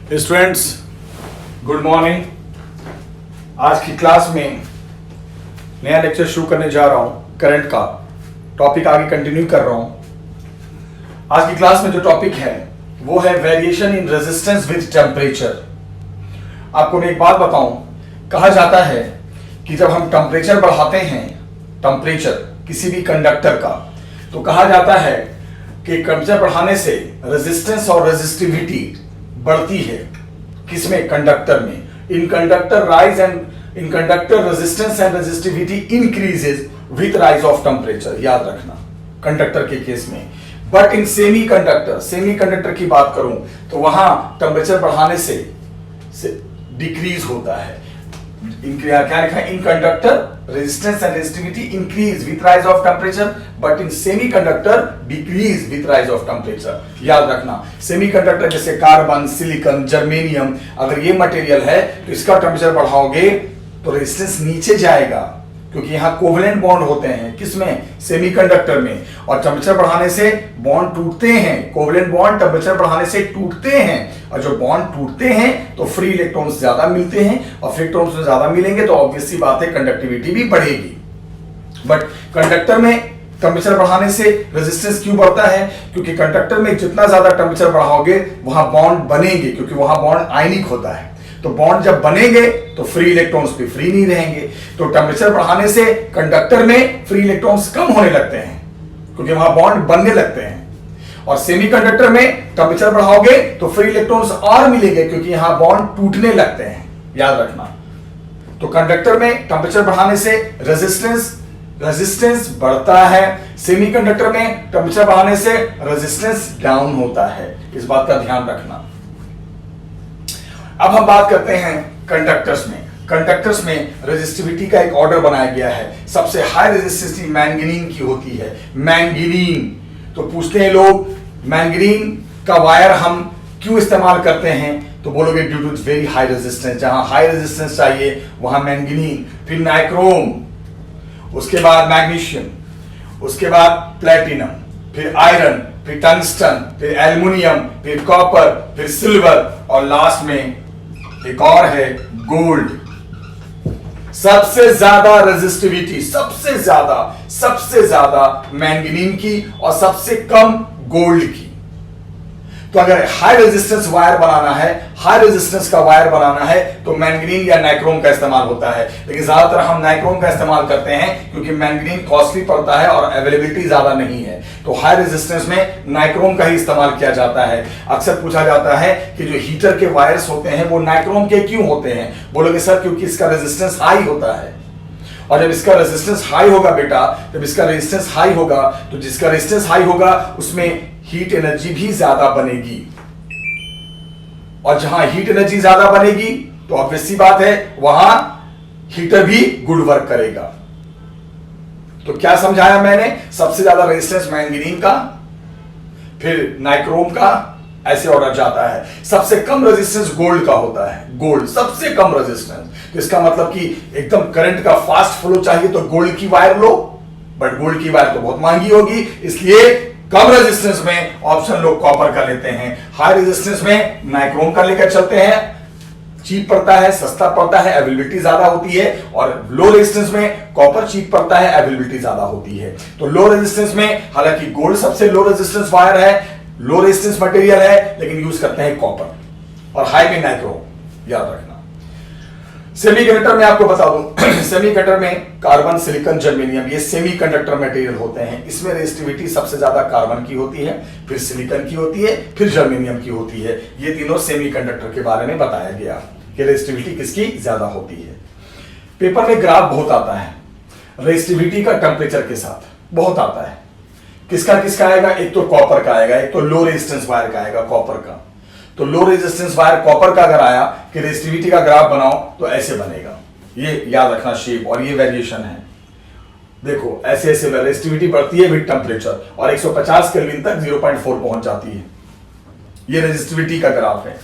Students, good morning. आज की class में नया लेक्चर शुरू करने जा रहा हूं। करंट का टॉपिक आगे कंटिन्यू कर रहा हूं। आज की क्लास में जो टॉपिक है वो है variation in resistance with temperature. आपको मैं एक बात बताऊं, कहा जाता है कि जब हम टेम्परेचर बढ़ाते हैं, टेम्परेचर किसी भी कंडक्टर का, तो कहा जाता है कि टेम्परेचर बढ़ाने से रेजिस्टेंस और रेजिस्टिविटी बढ़ती है। किसमें? कंडक्टर में। In conductor rise and in conductor resistance and resistivity increases with rise of temperature. याद रखना, कंडक्टर के केस में। बट इन सेमी कंडक्टर की बात करूं तो वहां टेम्परेचर बढ़ाने से डिक्रीज होता है। क्या लिखा है? In conductor resistance and resistivity increase with rise of temperature, but in semiconductor decrease with rise of temperature. याद रखना, सेमी कंडक्टर जैसे कार्बन, सिलिकॉन, जर्मेनियम, अगर ये मटेरियल है तो इसका टेम्परेचर बढ़ाओगे तो रेजिस्टेंस नीचे जाएगा, क्योंकि यहां कोवेलेंट बॉन्ड होते हैं। किसमें? सेमीकंडक्टर में। और टेम्परेचर बढ़ाने से बॉन्ड टूटते हैं। कोवेलेंट बॉन्ड टेम्परेचर बढ़ाने से टूटते हैं, और जो बॉन्ड टूटते हैं तो फ्री इलेक्ट्रॉन्स ज्यादा मिलते हैं, और फ्री इलेक्ट्रॉन्स ज्यादा मिलेंगे तो ऑब्वियस सी बात है कंडक्टिविटी भी बढ़ेगी। बट कंडक्टर में टेम्परेचर बढ़ाने से रेजिस्टेंस क्यों बढ़ता है? क्योंकि कंडक्टर में जितना ज्यादा टेम्परेचर बढ़ाओगे वहां बॉन्ड बनेंगे, क्योंकि वहां बॉन्ड आयनिक होता है। तो बॉन्ड जब बनेंगे तो फ्री इलेक्ट्रॉन्स भी फ्री नहीं रहेंगे। तो टेम्परेचर बढ़ाने से कंडक्टर में फ्री इलेक्ट्रॉन्स कम होने लगते हैं, क्योंकि वहां बॉन्ड बनने लगते हैं। और सेमीकंडक्टर में टेम्परेचर बढ़ाओगे तो फ्री इलेक्ट्रॉन्स और मिलेंगे, क्योंकि यहां बॉन्ड टूटने लगते हैं। याद रखना, तो कंडक्टर में टेम्परेचर बढ़ाने से रेजिस्टेंस बढ़ता है, सेमीकंडक्टर में टेम्परेचर बढ़ाने से रेजिस्टेंस डाउन होता है। इस बात का ध्यान रखना। अब हम बात करते हैं कंडक्टर्स में। कंडक्टर्स में रेजिस्टिविटी का एक ऑर्डर बनाया गया है। सबसे हाई रेजिस्टिविटी मैंगनीन की होती है। मैंगनीन, तो पूछते हैं लोग, मैंगनीन का वायर हम क्यों इस्तेमाल करते हैं? तो बोलोगे due to very high resistance. जहां हाई रेजिस्टेंस चाहिए वहां मैंगनीन, फिर नाइक्रोम, उसके बाद मैग्नीशियम, उसके बाद प्लेटिनम, फिर आयरन, फिर टंगस्टन, फिर एल्युमिनियम, फिर कॉपर, फिर सिल्वर, और लास्ट में एक और है गोल्ड। सबसे ज्यादा रेजिस्टिविटी, सबसे ज्यादा मैंगनीन की और सबसे कम गोल्ड की। तो अगर हाई रेजिस्टेंस वायर बनाना है, हाई रेजिस्टेंस का वायर बनाना है, तो मैंगनीन या नाइक्रोम का इस्तेमाल होता है। लेकिन ज्यादातर हम नाइक्रोम का इस्तेमाल करते हैं, क्योंकि मैंगनीन कॉस्टली पड़ता है और अवेलेबिलिटी ज्यादा नहीं है। तो हाई रेजिस्टेंस में नाइक्रोम का ही इस्तेमाल किया जाता है। अक्सर पूछा जाता है कि जो हीटर के वायर्स होते हैं वो नाइक्रोम के क्यों होते हैं? बोलोगे सर क्योंकि इसका रेजिस्टेंस हाई होता है। और जब इसका रेजिस्टेंस हाई होगा बेटा, जब इसका रेजिस्टेंस हाई होगा तो जिसका रेजिस्टेंस हाई होगा उसमें हीट एनर्जी भी ज्यादा बनेगी, और जहां हीट एनर्जी ज्यादा बनेगी तो ऑब्वियस सी बात है वहां हीटर भी गुड वर्क करेगा। तो क्या समझाया मैंने? सबसे ज्यादा रेजिस्टेंस मैंगनीन का, फिर नाइक्रोम का, ऐसे ऑर्डर जाता है। सबसे कम रेजिस्टेंस गोल्ड का होता है। गोल्ड सबसे कम रेजिस्टेंस, तो इसका मतलब कि एकदम करंट का फास्ट फ्लो चाहिए तो गोल्ड की वायर लो, बट गोल्ड की वायर तो बहुत महंगी होगी, इसलिए कम रेजिस्टेंस में ऑप्शन लोग कॉपर का लेते हैं। हाई रेजिस्टेंस में नाइक्रोम का लेकर चलते हैं, चीप पड़ता है, सस्ता पड़ता है, अवेलेबिलिटी ज्यादा होती है। और लो रेजिस्टेंस में कॉपर चीप पड़ता है, अवेलेबिलिटी ज्यादा होती है। तो लो रेजिस्टेंस में हालांकि गोल्ड सबसे लो रेजिस्टेंस वायर है, लो रेजिस्टेंस मटेरियल है, लेकिन यूज करते हैं कॉपर, और हाई में नाइक्रोम। याद रखना। सेमीकंडक्टर में आपको बता दूं, सेमीकंडक्टर में कार्बन, सिलिकॉन, जर्मेनियम, ये सेमीकंडक्टर मटेरियल होते हैं। इसमें रेजिस्टिविटी सबसे ज्यादा कार्बन की होती है, फिर सिलिकॉन की होती है, फिर जर्मेनियम की होती है। ये तीनों सेमीकंडक्टर के बारे में बताया गया कि रेजिस्टिविटी किसकी ज्यादा होती है। पेपर में ग्राफ बहुत आता है रेजिस्टिविटी का टेम्परेचर के साथ, बहुत आता है। किसका किसका आएगा? एक तो कॉपर का आएगा, एक तो लो रेजिस्टेंस वायर का आएगा, कॉपर का। तो लो रेजिस्टेंस वायर कॉपर का अगर आया कि रेजिस्टिविटी का ग्राफ बनाओ तो ऐसे बनेगा। ये याद रखना शेप, और ये वेरिएशन है। देखो ऐसे ऐसे रेजिस्टिविटी बढ़ती है विद टेम्परेचर, और 150 केल्विन तक 0.4 पहुंच जाती है। ये रेजिस्टिविटी का ग्राफ है।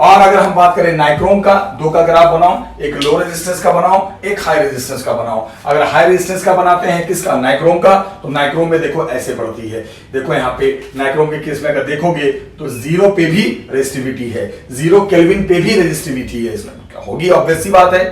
और अगर हम बात करें नाइक्रोम का, दो का ग्राफ बनाओ, एक लो रेजिस्टेंस का बनाओ, एक हाई रेजिस्टेंस का बनाओ। अगर हाई रेजिस्टेंस का बनाते हैं किसका, नाइक्रोम का, तो नाइक्रोम में देखो ऐसे बढ़ती है। देखो यहाँ पे नाइक्रोम के केस में अगर देखोगे तो 0 पे भी रेजिस्टिविटी है, 0 केल्विन पे भी रेजिस्टिविटी है, इसमें होगी, ऑब्वियस सी बात है,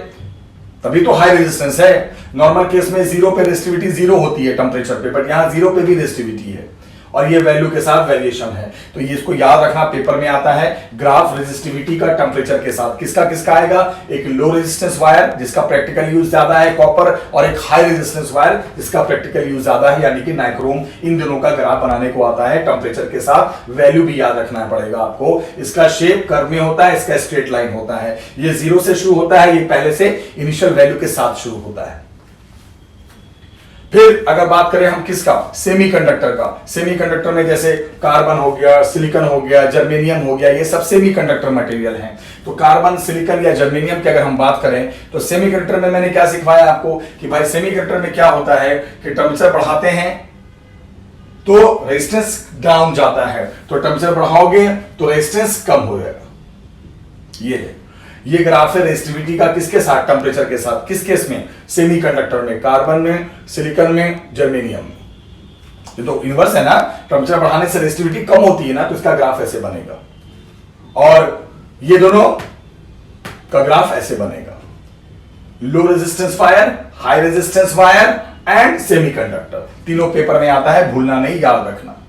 तभी तो हाई रेजिस्टेंस है। नॉर्मल केस में 0 पे रेजिस्टिविटी 0 होती है टेंपरेचर पे, बट यहां 0 पे भी रेजिस्टिविटी है और ये वैल्यू के साथ वेरिएशन है। तो ये इसको याद रखना, पेपर में आता है ग्राफ रेजिस्टिविटी का टेंपरेचर के साथ। किसका किसका आएगा, एक लो रेजिस्टेंस वायर जिसका प्रैक्टिकल यूज ज्यादा है कॉपर, और एक हाई रेजिस्टेंस वायर जिसका प्रैक्टिकल यूज ज्यादा है यानी कि नाइक्रोम। इन दोनों का ग्राफ बनाने को आता है टेंपरेचर के साथ, वैल्यू भी याद रखना पड़ेगा आपको। इसका शेप कर्व में होता है, इसका स्ट्रेट लाइन होता है। ये 0 से शुरू होता है, ये पहले से इनिशियल वैल्यू के साथ शुरू होता है। फिर अगर बात करें हम किसका, सेमीकंडक्टर का। सेमीकंडक्टर में जैसे कार्बन हो गया, सिलिकॉन हो गया, जर्मेनियम हो गया, ये सब सेमीकंडक्टर मटेरियल हैं। तो कार्बन, सिलिकॉन या जर्मेनियम की अगर हम बात करें तो सेमीकंडक्टर में मैंने क्या सिखवाया आपको कि भाई सेमीकंडक्टर में क्या होता है कि टेंपरेचर बढ़ाते हैं तो रेजिस्टेंस डाउन जाता है, तो टेंपरेचर बढ़ाओगे तो रेजिस्टेंस कम हो जाएगा। ये है, ये ग्राफ है रेजिस्टिविटी का किसके साथ, टेंपरेचर के साथ। किस केस में, सेमीकंडक्टर में, कार्बन में, सिलिकॉन में, जर्मेनियम में। ये तो इनवर्स है ना, टेंपरेचर बढ़ाने से रेजिस्टिविटी कम होती है ना, तो इसका ग्राफ ऐसे बनेगा। और ये दोनों का ग्राफ ऐसे बनेगा, low resistance wire, high resistance wire and semiconductor. तीनों पेपर में आता है, भूलना नहीं, याद रखना,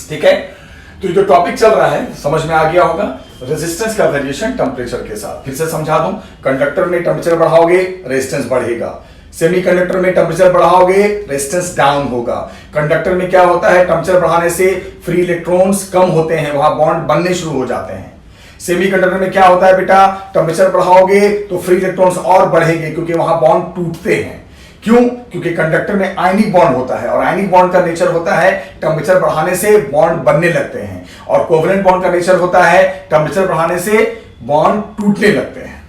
ठीक है। तो ये जो टॉपिक चल रहा है समझ में आ गया होगा, रेजिस्टेंस का वेरिएशन टेंपरेचर के साथ। फिर से समझा दूं, कंडक्टर में टेंपरेचर बढ़ाओगे रेजिस्टेंस बढ़ेगा, सेमीकंडक्टर में टेंपरेचर बढ़ाओगे रेजिस्टेंस डाउन होगा। कंडक्टर में क्या होता है, टेंपरेचर बढ़ाने से फ्री इलेक्ट्रॉन्स कम होते हैं, वहां बॉन्ड बनने शुरू हो जाते हैं। सेमीकंडक्टर में क्या होता है बेटा, टेंपरेचर बढ़ाओगे तो फ्री इलेक्ट्रॉन्स और बढ़ेंगे क्योंकि वहां बॉन्ड टूटते हैं। क्यों, क्योंकि कंडक्टर में आयनिक बॉन्ड होता है और आयनिक बॉन्ड का नेचर होता है टेंपरेचर बढ़ाने से बॉन्ड बनने लगते हैं, और कोवेलेंट बॉन्ड का नेचर होता है टेंपरेचर बढ़ाने से बॉन्ड टूटने लगते हैं।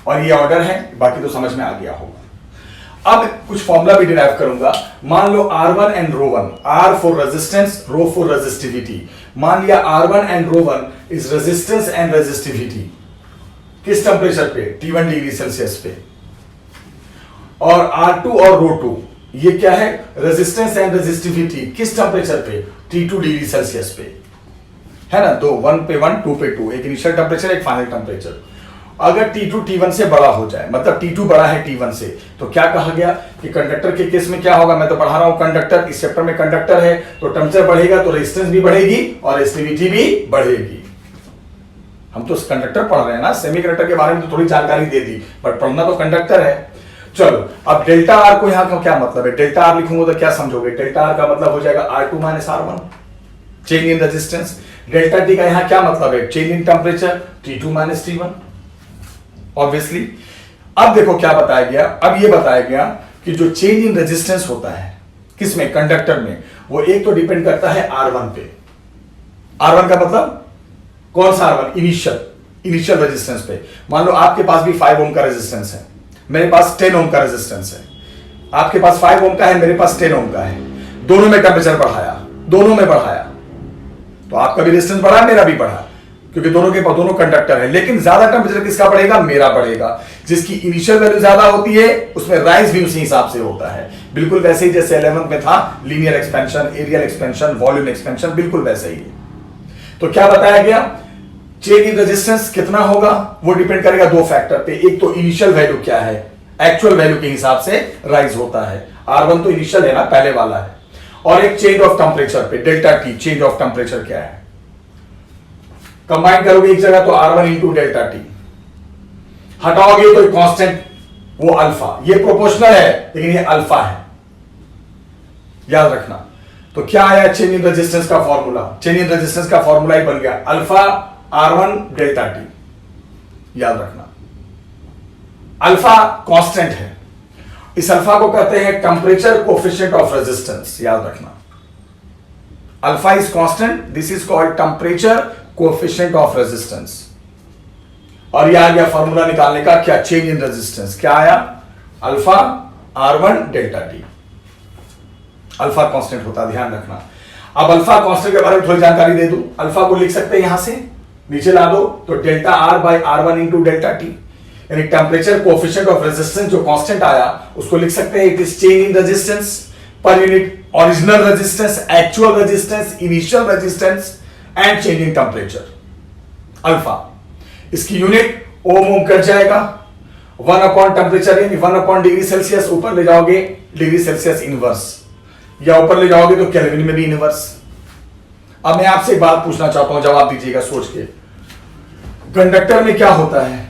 और ये ऑर्डर है, बाकी तो समझ में आ गया होगा। अब कुछ फॉर्मूला भी डिराइव करूंगा। मान लो R1 and ρ1, R for resistance, ρ for resistivity. मान लिया R1 and ρ1 is resistance and resistivity. किस टेंपरेचर पे, T1 डिग्री सेल्सियस पे। और R2 और ρ2 ये क्या है, रेजिस्टेंस एंड रेजिस्टिविटी। किस टेंपरेचर पे, T2 डिग्री सेल्सियस पे, है ना। दो, 1 पे 1, 2 पे 2, एक इनिशियल टेंपरेचर, एक फाइनल टेंपरेचर। अगर T2 T1 से बड़ा हो जाए, मतलब T2 बड़ा है T1 से, तो क्या कहा गया कि कंडक्टर के केस में क्या होगा। मैं तो पढ़ा रहा हूं कंडक्टर, इस चैप्टर में कंडक्टर है, तो टेंपरेचर बढ़ेगा तो रेजिस्टेंस भी बढ़ेगी और रेजिस्टिविटी भी बढ़ेगी। हम तो कंडक्टर पढ़ रहे हैं ना, सेमीकंडक्टर के बारे में तो थोड़ी जानकारी दे दी, बट पढ़ना तो कंडक्टर है। चलो, अब डेल्टा आर को यहां का क्या मतलब है, डेल्टा आर लिखूंगा तो क्या समझोगे, डेल्टा आर का मतलब हो जाएगा R2 minus R1, change in resistance. Delta T का यहां क्या मतलब है, change in temperature, T2 minus T1, obviously. अब देखो क्या बताया गया, अब ये बताया गया कि जो चेंज इन रेजिस्टेंस होता है किसमें, कंडक्टर में, वो एक तो डिपेंड करता है R1 पे। R1 का मतलब कौन सा R1, इनिशियल रेजिस्टेंस पे। मान लो आपके पास भी 5 ओम का रेजिस्टेंस है, मेरे पास 10 ओम का रेजिस्टेंस है। आपके पास 5 ओम का है, मेरे पास 10 ओम का है। दोनों में टेंपरेचर बढ़ाया, दोनों में बढ़ाया, तो आपका भी रेजिस्टेंस बढ़ा, मेरा भी बढ़ा, क्योंकि दोनों कंडक्टर है। लेकिन ज्यादा टेंपरेचर किसका बढ़ेगा, मेरा बढ़ेगा। जिसकी इनिशियल वैल्यू ज्यादा होती है उसमें राइज भी उसी हिसाब से होता है। बिल्कुल वैसे ही जैसे 11th में था linear expansion, areal expansion, volume expansion, बिल्कुल वैसे ही है। तो क्या बताया गया, चेंज इन रेजिस्टेंस कितना होगा, वो डिपेंड करेगा दो फैक्टर पे। एक तो इनिशियल वैल्यू क्या है, एक्चुअल वैल्यू के हिसाब से राइज होता है। R1 तो इनिशियल है ना, पहले वाला है। और एक चेंज ऑफ टेंपरेचर पे, delta T, change of temperature क्या है। कंबाइन करोगे एक जगह तो R1 इंटू डेल्टा टी, हटाओगे तो कांस्टेंट वो अल्फा। ये प्रोपोर्शनल है लेकिन ये अल्फा है, याद रखना। तो क्या आया चेंज इन रेजिस्टेंस का फॉर्मूला, चेंज इन रेजिस्टेंस का फॉर्मूला ही बन गया अल्फा R1 डेल्टा टी, याद रखना। अल्फा कांस्टेंट है, इस अल्फा को कहते हैं टेंपरेचर कोएफिशिएंट ऑफ रेजिस्टेंस, याद रखना। Alpha is constant, this is called temperature coefficient of resistance. और यह आ गया फॉर्मूला निकालने का, क्या, चेंज इन रेजिस्टेंस। क्या आया, alpha R1 delta T. Alpha constant होता, ध्यान रखना। अब अल्फा कांस्टेंट के बारे में थोड़ी जानकारी दे दूं। अल्फा को लिख सकते हैं यहां से, नीचे ला दो तो delta R by R one into delta T, यानी टेम्परेचर कोएफिशिएंट ऑफ रेजिस्टेंस जो कांस्टेंट आया उसको लिख सकते हैं it is change in resistance per unit original resistance, actual resistance, initial resistance and change in temperature alpha. इसकी unit ohm cut जाएगा, 1 upon temperature यानी 1 अपॉन डिग्री सेल्सियस, ऊपर ले जाओगे डिग्री सेल्सियस इनवर्स, या ऊपर ले जाओगे तो केल्विन में भी इनवर्स। अब मैं आपसे एक बात पूछना चाहता हूं, जवाब दीजिएगा सोच के। कंडक्टर में क्या होता है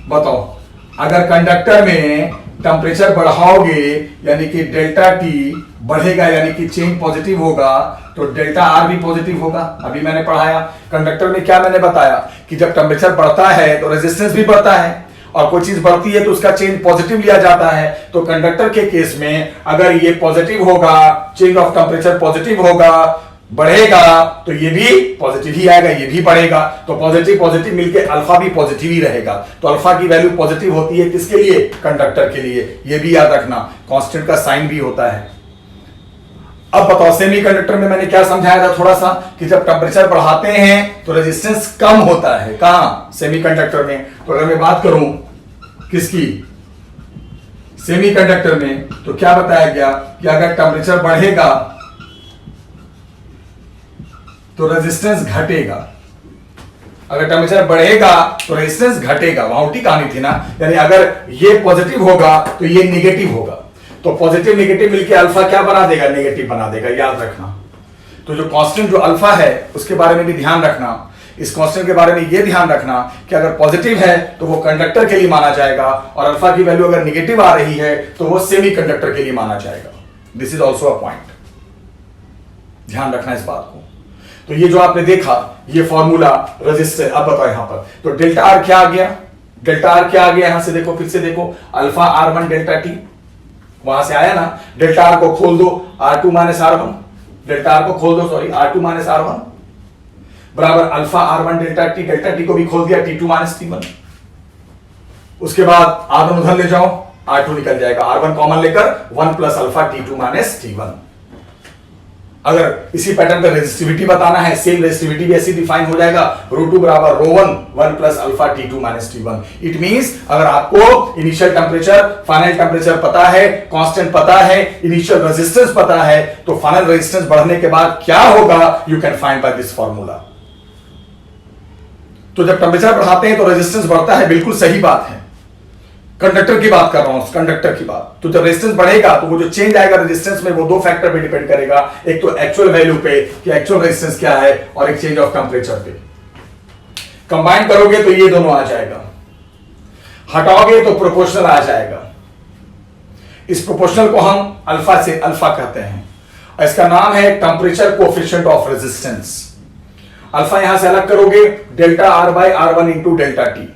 बताओ? अगर कंडक्टर में टेम्परेचर बढ़ाओगे यानी कि डेल्टा टी बढ़ेगा, यानी कि चेंज पॉजिटिव होगा, तो डेल्टा आर भी पॉजिटिव होगा। अभी मैंने पढ़ाया कंडक्टर में, क्या मैंने बताया कि जब टेम्परेचर बढ़ता है तो रेजिस्टेंस भी बढ़ता है, और कोई चीज बढ़ती है तो उसका चेंज पॉजिटिव लिया जाता है। तो कंडक्टर के केस में अगर ये पॉजिटिव होगा, चेंज ऑफ टेम्परेचर पॉजिटिव होगा, बढ़ेगा, तो ये भी पॉजिटिव ही आएगा, ये भी बढ़ेगा, तो पॉजिटिव पॉजिटिव मिलके अल्फा भी पॉजिटिव ही रहेगा। तो अल्फा की वैल्यू पॉजिटिव होती है किसके लिए? कंडक्टर के लिए। ये भी याद रखना, कांस्टेंट का साइन भी होता है। अब बताओ सेमीकंडक्टर में मैंने क्या समझाया था थोड़ा सा, कि जब टेम्परेचर बढ़ाते हैं तो रेजिस्टेंस कम होता है। कहां? सेमीकंडक्टर में। तो अगर मैं बात करूं किसकी? सेमीकंडक्टर में, तो क्या बताया गया कि अगर टेम्परेचर बढ़ेगा तो रेजिस्टेंस घटेगा, अगर टेम्परेचर बढ़ेगा तो रेजिस्टेंस घटेगा। वहां उल्टी कहानी थी ना, यानी अगर ये पॉजिटिव होगा तो ये नेगेटिव होगा, तो पॉजिटिव नेगेटिव मिलके अल्फा क्या बना देगा? नेगेटिव बना देगा, याद रखना। तो जो कांस्टेंट जो अल्फा है उसके बारे में भी ध्यान रखना। इस कांस्टेंट के बारे में ये ध्यान रखना कि अगर पॉजिटिव है तो वो कंडक्टर के लिए माना जाएगा, और अल्फा की वैल्यू अगर नेगेटिव आ रही है तो वो सेमीकंडक्टर के लिए माना जाएगा। This is also a point, ध्यान रखना इस बात को। तो ये जो आपने देखा ये फॉर्मूला रेजिस्टेंस, अब बताओ यहां पर तो डेल्टा आर क्या आ गया? डेल्टा आर क्या आ गया? यहां से देखो, फिर से देखो, alpha R one delta T, वहां से आया ना। डेल्टा आर को खोल दो, R two minus R one, delta R को खोल दो, sorry, R two minus R one बराबर alpha R one delta T को भी खोल दिया, T two minus T one. उसके बाद आर वन उधर ले जाओ, आर टू निकल जाएगा, आर वन कॉमन लेकर 1 plus alpha T two minus T one. अगर इसी पैटर्न पे रेजिस्टिविटी बताना है, सेम रेजिस्टिविटी भी ऐसी डिफाइन हो जाएगा, √2 बराबर ⍴1 plus alpha T2 minus T1। It means अगर आपको इनिशियल टेम्परेचर, फाइनल टेम्परेचर पता है, कांस्टेंट पता है, इनिशियल रेजिस्टेंस पता है, तो फाइनल रेजिस्टेंस बढ़ने के बाद क्या होगा you can find by this formula. तो जब टेम्परेचर बढ़ाते हैं तो रेजिस्टेंस बढ़ता है, बिल्कुल सही बात है। कंडक्टर की बात कर रहा हूं, कंडक्टर की बात। तो जब रेजिस्टेंस बढ़ेगा तो वो जो चेंज आएगा रेजिस्टेंस में, वो दो फैक्टर पे डिपेंड करेगा, एक तो एक्चुअल वैल्यू पे कि एक्चुअल रेजिस्टेंस क्या है, और एक चेंज ऑफ टेम्परेचर पे। कंबाइन करोगे तो ये दोनों आ जाएगा, हटाओगे तो प्रोपोर्शनल आ जाएगा। इस प्रोपोर्शनल को हम अल्फा से अल्फा कहते हैं, और इसका नाम है temperature coefficient of resistance. Alpha यहां से अलग करोगे, delta R by R one into delta T,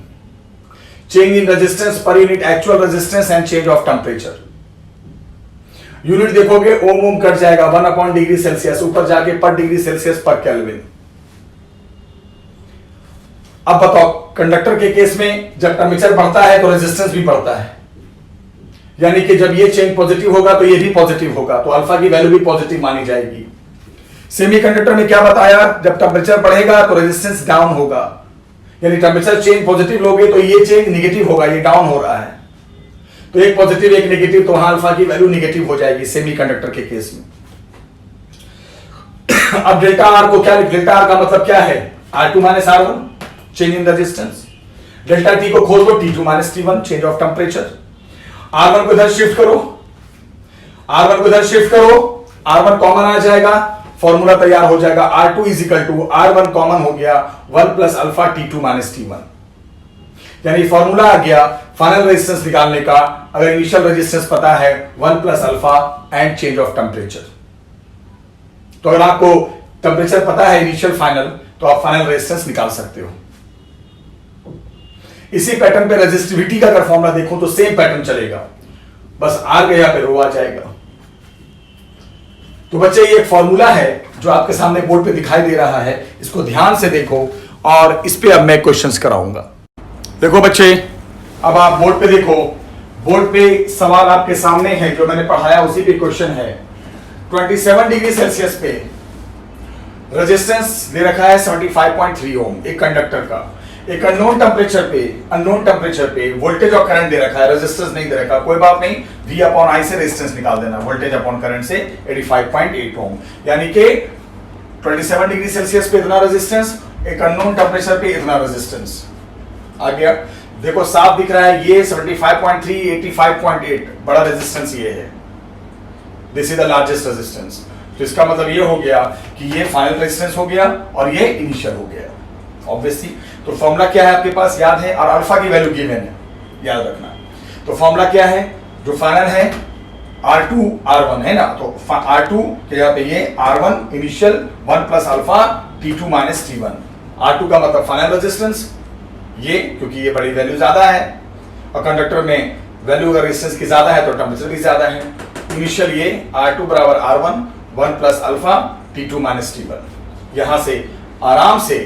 change in resistance per unit actual resistance and change of temperature. Unit देखोगे ओम ओम कट जाएगा, 1 अपॉन डिग्री सेल्सियस, ऊपर जाके पर डिग्री सेल्सियस पर केल्विन। अब बताओ कंडक्टर के केस में जब टेम्परेचर बढ़ता है तो रेजिस्टेंस भी बढ़ता है, यानी कि जब ये चेंज पॉजिटिव होगा तो ये भी पॉजिटिव होगा, तो अल्फा की वैल्यू भी पॉजिटिव मानी जाएगी। सेमीकंडक्टर में क्या बताया, जब टेम्परेचर बढ़ेगा तो रेजिस्टेंस डाउन होगा, यानी टेम्परेचर चेंज पॉजिटिव लोगे तो ये चेंज नेगेटिव होगा, ये डाउन हो रहा है, तो एक पॉजिटिव एक नेगेटिव, तो वहां अल्फा की वैल्यू नेगेटिव हो जाएगी सेमीकंडक्टर के केस में। अब डेल्टा आर को क्या, डेल्टा आर का मतलब क्या है, R2 minus R1 change in resistance, delta T को खोल दो, T2 minus T1 change of temperature. R1 को इधर शिफ्ट करो, R1 को इधर शिफ्ट करो, R1 कॉमन आ जाएगा, फॉर्मूला तैयार हो जाएगा, R2 is equal to R1 common हो गया 1 plus alpha T2 minus T1, यानी फॉर्मूला आ गया फाइनल रेजिस्टेंस निकालने का। अगर इनिशियल रेजिस्टेंस पता है 1 plus alpha and change of temperature, तो अगर आपको टेम्परेचर पता है इनिशियल फाइनल, तो आप फाइनल रेजिस्टेंस निकाल सकते हो। इसी पैटर्न पे रेजिस्टिविटी का अगर फॉर्मूला देखो तो सेम पैटर्न चलेगा, बस आर गया पे रो आ जाएगा। तो बच्चे ये एक फॉर्मूला है जो आपके सामने बोर्ड पे दिखाई दे रहा है, इसको ध्यान से देखो और इस पे अब मैं क्वेश्चंस कराऊंगा। देखो बच्चे, अब आप बोर्ड पे देखो, बोर्ड पे सवाल आपके सामने है, जो मैंने पढ़ाया उसी पे क्वेश्चन है। 27 डिग्री सेल्सियस पे रेजिस्टेंस दे रखा है 75.3 ओम एक कंडक्टर का। एक अननोन टेम्परेचर पे वोल्टेज और करंट दे रखा है, रेजिस्टेंस नहीं दे रखा, कोई बात नहीं, V अपॉन I से रेजिस्टेंस निकाल देना, वोल्टेज अपॉन करंट से 85.8 ओम, यानी कि 27 डिग्री सेल्सियस पे इतना रेजिस्टेंस, एक अननोन टेम्परेचर पे इतना रेजिस्टेंस आ गया। देखो साफ दिख रहा है, ये 75.3 85.8 बड़ा रेजिस्टेंस ये है, this is the largest resistance. तो इसका मतलब ये हो गया कि ये फाइनल रेजिस्टेंस हो गया और ये इनिशियल हो गया ऑब्वियसली। तो फॉर्मूला क्या है आपके पास याद है, और अल्फा की वैल्यू गिवन है, याद रखना। तो फॉर्मूला क्या है, जो फाइनल है R2 R1 है ना, तो R2 के यहाँ पे ये R1 initial 1 plus alpha T2 minus T1। R2 का मतलब फाइनल रेजिस्टेंस ये, क्योंकि ये बड़ी वैल्यू ज्यादा है और कंडक्टर में वैल्यू अगर रेजिस्टेंस की ज्यादा है तो टेम्परेचर भी ज्यादा है। इनिशियल ये R2 बराबर R1 1 plus alpha T2 minus T1। यहां से आराम से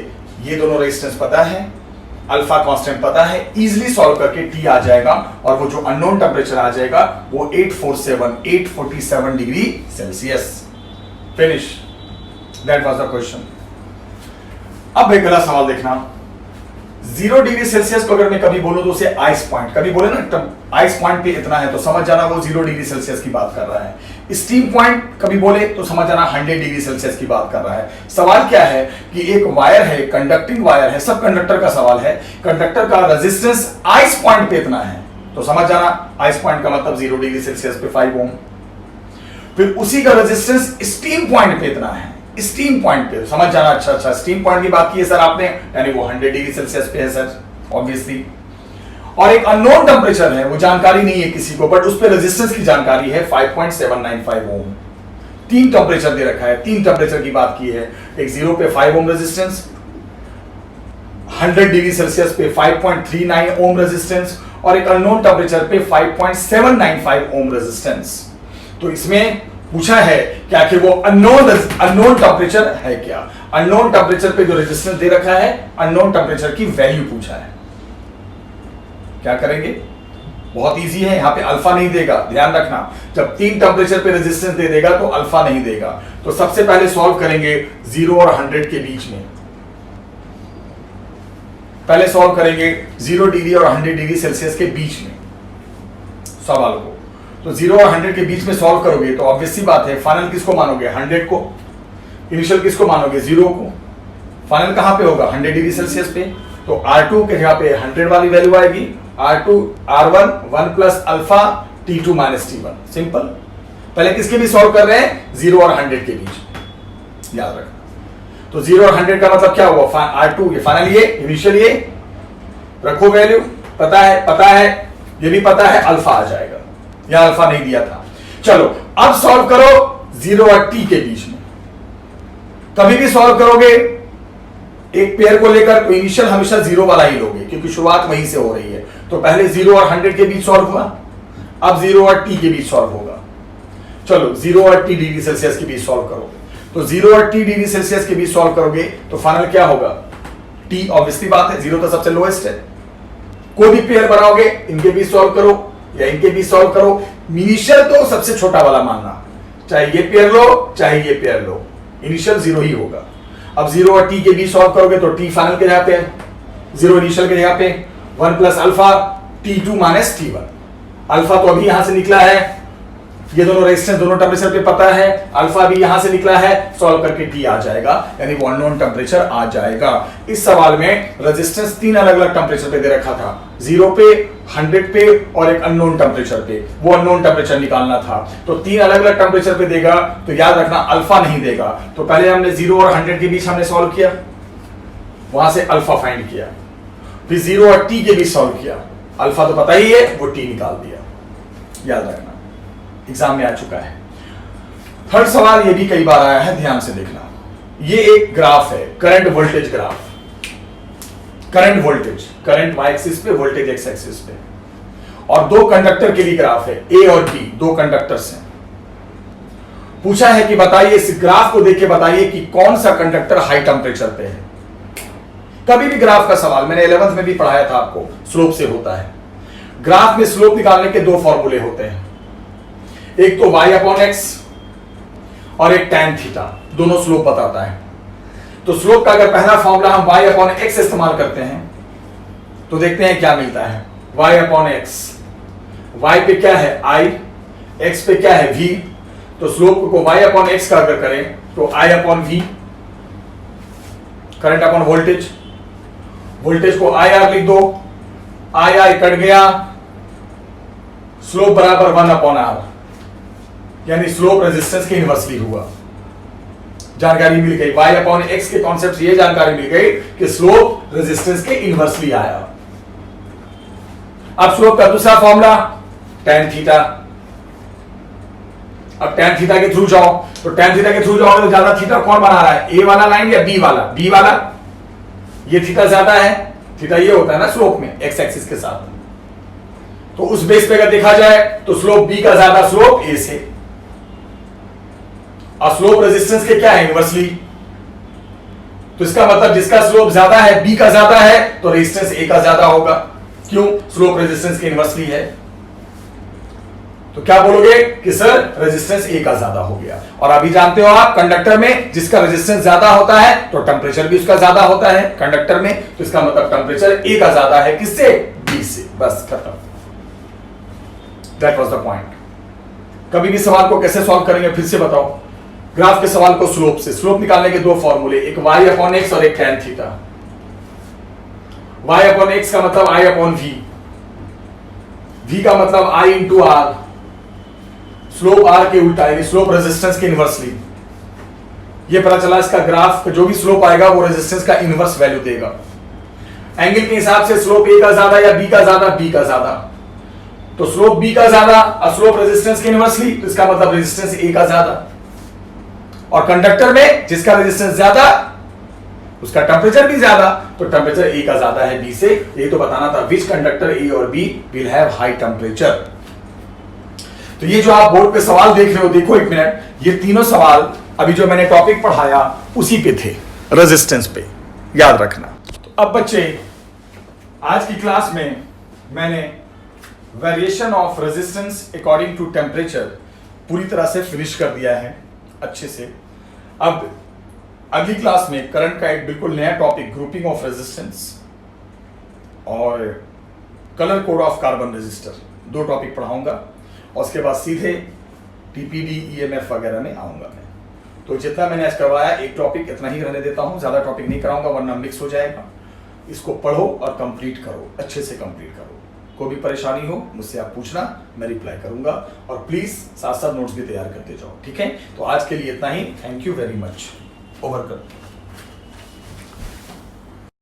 ये दोनों रेजिस्टेंस पता है, अल्फा कांस्टेंट पता है, इजीली सॉल्व करके T आ जाएगा और वो जो अननोन टेम्परेचर आ जाएगा वो 847 degree Celsius. Finish, that was the question. अब भाई अगला सवाल देखना, 0 डिग्री सेल्सियस को अगर मैं कभी बोलूं तो उसे आइस पॉइंट, कभी बोले ना आइस पॉइंट पे इतना है तो समझ जाना वो 0 डिग्री सेल्सियस की बात कर रहा है। स्टीम पॉइंट कभी बोले तो समझ जाना 100 डिग्री सेल्सियस की बात कर रहा है। सवाल क्या है कि एक वायर है, कंडक्टिंग वायर है, सब कंडक्टर का सवाल है, कंडक्टर का रेजिस्टेंस आइस पॉइंट पे इतना है, तो समझ जाना आइस पॉइंट का मतलब 0 डिग्री सेल्सियस पे 5 ओम। फिर उसी का रेजिस्टेंस स्टीम पॉइंट पे इतना है, स्टीम पॉइंट पे समझ जाना, अच्छा स्टीम पॉइंट की बात की है सर आपने, यानी वो 100 डिग्री सेल्सियस पे है सर ऑब्वियसली। और एक अननोन टेम्परेचर है, वो जानकारी नहीं है किसी को, बट उस पे रेजिस्टेंस की जानकारी है 5.795 ओम। तीन टेम्परेचर दे रखा है, तीन टेम्परेचर की बात की है, एक 0 पे 5 ओम रेजिस्टेंस, 100 डिग्री सेल्सियस पे 5.39 ओम रेजिस्टेंस और एक अननोन टेम्परेचर पे 5.795 ओम रेजिस्टेंस। तो इसमें पूछा है कि आखिर वो अननोन टेम्परेचर है क्या, अननोन टेम्परेचर पे जो रेजिस्टेंस दे रखा है, अननोन टेम्परेचर की वैल्यू पूछा है। क्या करेंगे, बहुत इजी है, यहां पे अल्फा नहीं देगा, ध्यान रखना, जब तीन टेम्परेचर पे रेजिस्टेंस दे देगा तो अल्फा नहीं देगा। तो सबसे पहले सॉल्व करेंगे 0 और 100 के बीच में, पहले सॉल्व करेंगे 0 डिग्री और 100 डिग्री सेल्सियस के बीच में सवाल को। तो 0 और 100 के बीच में सॉल्व करोगे तो ऑब्वियस सी बात है, फाइनल किसको मानोगे, 100 को, इनिशियल किसको मानोगे, 0 को, फाइनल कहां पे होगा, 100 डिग्री सेल्सियस पे। तो R2 के जगह पे 100 वाली वैल्यू आएगी, R1 1 plus alpha T2 minus T1, simple. पहले किसके भी सॉल्व कर रहे हैं, 0 और 100 के बीच, याद रखना। तो 0 और 100 का मतलब क्या हुआ, R2 ये फाइनल, ये इनिशियल, ये रखो वैल्यू, पता है, ये भी पता है, अल्फा आ जाएगा, यहां अल्फा नहीं दिया था। चलो अब सॉल्व करो 0 और T के बीच में, कभी भी सॉल्व करोगे एक पेयर को लेकर तो इनिशियल हमेशा 0 वाला ही लोगे, क्योंकि शुरुआत वहीं से हो रही है। तो पहले 0 और 100 के बीच सॉल्व हुआ, अब 0 और T के बीच सॉल्व होगा। चलो 0 और T डिग्री सेल्सियस के बीच सॉल्व करोगे, तो 0 और T डिग्री सेल्सियस के बीच सॉल्व करोगे तो फाइनल क्या होगा, T ऑब्वियसली बात है, 0 तो सबसे लोएस्ट है। कोई भी पेयर बनाओगे, इनके बीच सॉल्व करो या इनके बीच सॉल्व करो, इनिशियल तो सबसे छोटा वाला मानना, चाहे ये पेयर लो चाहे ये पेयर लो, इनिशियल 0 ही होगा। अब 0 और T के बीच सॉल्व करोगे तो T फाइनल के जगह पे, 0 इनिशियल के जगह पे 1 plus alpha T2 minus T1। Alpha तो अभी यहां से निकला है, ये दोनों रेजिस्टेंस दोनों टेम्परेचर पे पता है, अल्फा भी यहां से निकला है, सॉल्व करके T आ जाएगा, यानी वो अननोन टेम्परेचर आ जाएगा। इस सवाल में रेजिस्टेंस तीन अलग अलग टेम्परेचर पे दे रखा था, 0 पे, 100 पे और एक अननोन टेम्परेचर पे, वो अननोन टेम्परेचर निकालना था। तो तीन अलग अलग टेम्परेचर पे देगा तो याद रखना अल्फा नहीं देगा। तो पहले हमने 0 और 100 के बीच हमने सॉल्व किया, वहां से अल्फा फाइंड किया, फिर 0 और T के बीच सॉल्व किया, अल्फा तो पता ही है, वो T निकाल दिया, याद रखना, एग्जाम में आ चुका है। थर्ड सवाल ये भी कई बार आया है, ध्यान से देखना। ये एक ग्राफ है, current voltage graph, current voltage, current y axis पे, वोल्टेज x एक्सिस पे, और दो कंडक्टर के लिए ग्राफ है, A और B, दो कंडक्टर्स हैं। पूछा है कि बताइए, इस ग्राफ को देख के बताइए कि कौन सा कंडक्टर हाई टेम्परेचर पे है। कभी भी ग्राफ का सवाल मैंने 11th में भी पढ़ाया था आपको, स्लोप से होता है। ग्राफ में स्लोप निकालने के दो फॉर्मूले होते हैं, एक तो y अपॉन एक्स और एक tan थीटा, दोनों स्लोप बताता है। तो स्लोप का अगर पहला फॉर्मूला हम y अपॉन एक्स इस्तेमाल करते हैं तो देखते हैं क्या मिलता है। y अपॉन एक्स, y पे क्या है i, x पे क्या है v, तो स्लोप को y अपॉन एक्स का अगर करें तो i upon v, current upon voltage, voltage को IR लिख दो, I कट गया, स्लोप बराबर 1 अपॉन r, यानी स्लोप रेजिस्टेंस के इनवर्सली हुआ। जानकारी मिल गई, y अपॉन एक्स के कॉन्सेप्ट से ये जानकारी मिल गई कि स्लोप रेजिस्टेंस के इनवर्सली आया। अब स्लोप का दूसरा फॉर्मूला tan थीटा। अब tan थीटा के थ्रू जाओ, तो tan थीटा के थ्रू जाओ तो ज्यादा थीटा कौन बना रहा है, a वाला लाइन या b वाला? b वाला, ये थीटा ज्यादा है, थीटा ये होता है ना स्लोप में x एक्सिस के साथ, तो उस बेस पे अगर देखा जाए तो स्लोप b का ज्यादा स्लोप a से, और स्लोप रेजिस्टेंस के क्या है, इनवर्सली। तो इसका मतलब जिसका स्लोप ज्यादा है, b का ज्यादा है, तो रेजिस्टेंस a का ज्यादा होगा। क्यों? स्लोप रेजिस्टेंस के इनवर्सली है। तो क्या बोलोगे कि सर रेजिस्टेंस a का ज्यादा हो गया। और अभी जानते हो आप कंडक्टर में जिसका रेजिस्टेंस ज्यादा होता है तो टेंपरेचर भी उसका ज्यादा होता है कंडक्टर में, तो इसका मतलब टेंपरेचर a का ज्यादा है, किससे? b से। बस खत्म, दैट वाज द पॉइंट। कभी भी सवाल को कैसे सॉल्व करेंगे फिर से बताओ। ग्राफ के सवाल को स्लोप से, स्लोप निकालने के दो फॉर्मूले, एक y अपॉन एक्स और एक tan theta. y upon x का मतलब i अपॉन v, v का मतलब i into R, slope r के उल्टा यानी स्लोप रेजिस्टेंस के इनवर्सली। ये पता चला इसका ग्राफ जो भी स्लोप आएगा वो रेजिस्टेंस का इनवर्स वैल्यू देगा। एंगल के हिसाब से स्लोप a का ज्यादा या b का ज्यादा, b का ज्यादा, तो स्लोप b का ज्यादा और स्लोप रेजिस्टेंस के इनवर्सली, तो इसका मतलब रेजिस्टेंस a का ज्यादा। और कंडक्टर में जिसका रेजिस्टेंस ज्यादा उसका टेंपरेचर भी ज्यादा, तो टेंपरेचर a का ज्यादा है b से। यही तो बताना था, विच कंडक्टर a और b will have high temperature. तो ये जो आप बोर्ड पे सवाल देख रहे हो, देखो एक मिनट, ये तीनों सवाल अभी जो मैंने टॉपिक पढ़ाया उसी पे थे, रेजिस्टेंस पे, याद रखना। तो अब बच्चे आज की क्लास में मैंने variation of resistance according to temperature पूरी तरह से फिनिश कर दिया है अच्छे से। अब अगली क्लास में करंट का एक बिल्कुल नया टॉपिक, ग्रुपिंग ऑफ रेजिस्टेंस और colour code of carbon resistor, दो टॉपिक पढ़ाऊंगा और उसके बाद सीधे टीपीडी ईएमएफ वगैरह में आऊंगा मैं। तो जितना मैंने आज करवाया एक टॉपिक इतना ही रहने देता हूं, ज्यादा टॉपिक नहीं कराऊंगा वरना मिक्स हो जाएगा। इसको पढ़ो और कंप्लीट करो, अच्छे से कंप्लीट करो। कोई भी परेशानी हो मुझसे आप पूछना, मैं रिप्लाई करूंगा। और प्लीज साथ साथ नोट्स भी तैयार करते जाओ, ठीक है। तो आज के लिए इतना ही, thank you very much, over कर।